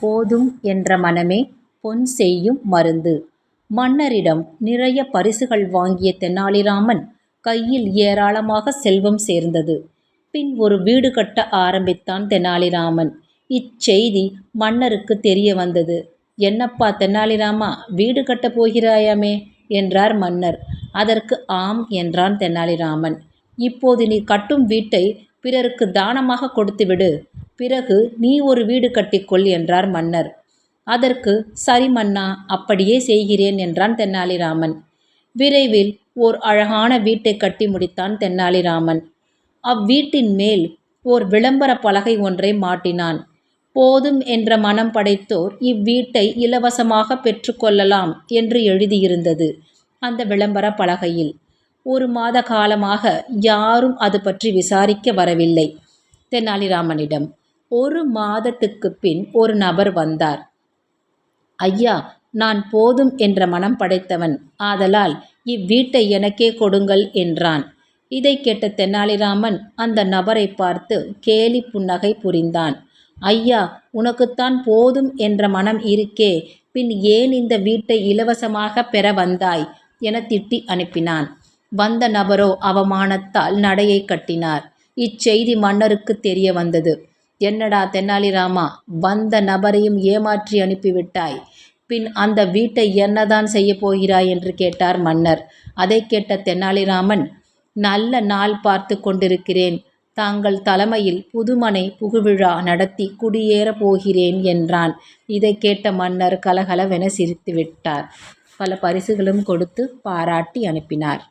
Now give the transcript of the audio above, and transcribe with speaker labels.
Speaker 1: போதும் என்ற மனமே பொன் செய்யும் மருந்து. மன்னரிடம் நிறைய பரிசுகள் வாங்கிய தெனாலிராமன் கையில் ஏராளமாக செல்வம் சேர்ந்தது. பின் ஒரு வீடு கட்ட ஆரம்பித்தான் தெனாலிராமன். இச்செய்தி மன்னருக்கு தெரிய வந்தது. என்னப்பா தெனாலிராமா, வீடு கட்டப் போகிறாயாமே என்றார் மன்னர். அதற்கு ஆம் என்றான் தெனாலிராமன். இப்போது நீ கட்டும் வீட்டை பிறருக்கு தானமாக கொடுத்துவிடு. பிறகு நீ ஒரு வீடு கட்டிக்கொள் என்றார் மன்னர். அதற்கு சரி மன்னா, அப்படியே செய்கிறேன் என்றான் தெனாலிராமன். விரைவில் ஓர் அழகான வீட்டை கட்டி முடித்தான் தெனாலிராமன். அவ்வீட்டின் மேல் ஓர் விளம்பர பலகை ஒன்றை மாட்டினான். போதும் என்ற மனம் படைத்தோர் இவ்வீட்டை இலவசமாக பெற்றுக்கொள்ளலாம் என்று எழுதியிருந்தது அந்த விளம்பர பலகையில். 1 மாத காலமாக யாரும் அது பற்றி விசாரிக்க வரவில்லை தெனாலிராமனிடம். 1 மாதத்துக்குப் பின் ஒரு நபர் வந்தார். ஐயா, நான் போதும் என்ற மனம் படைத்தவன். ஆதலால் இவ்வீட்டை எனக்கே கொடுங்கள் என்றான். இதை கேட்ட தெனாலிராமன் அந்த நபரை பார்த்து கேலி புன்னகை புரிந்தான். ஐயா, உனக்குத்தான் போதும் என்ற மனம் இருக்கே, பின் ஏன் இந்த வீட்டை இலவசமாக பெற வந்தாய் என திட்டி அனுப்பினான். வந்த நபரோ அவமானத்தால் நடையை கட்டினார். இச்செய்தி மன்னருக்கு தெரிய வந்தது. என்னடா தெனாலிராமா, வந்த நபரையும் ஏமாற்றி அனுப்பிவிட்டாய். பின் அந்த வீட்டை என்னதான் செய்ய போகிறாய் என்று கேட்டார் மன்னர். அதை கேட்ட தெனாலிராமன், நல்ல நாள் பார்த்து கொண்டிருக்கிறேன். தாங்கள் தலைமையில் புதுமனை புகுவிழா நடத்தி குடியேறப் போகிறேன் என்றான். இதை கேட்ட மன்னர் கலகலவென சிரித்துவிட்டார். பல பரிசுகளும் கொடுத்து பாராட்டி அனுப்பினார்.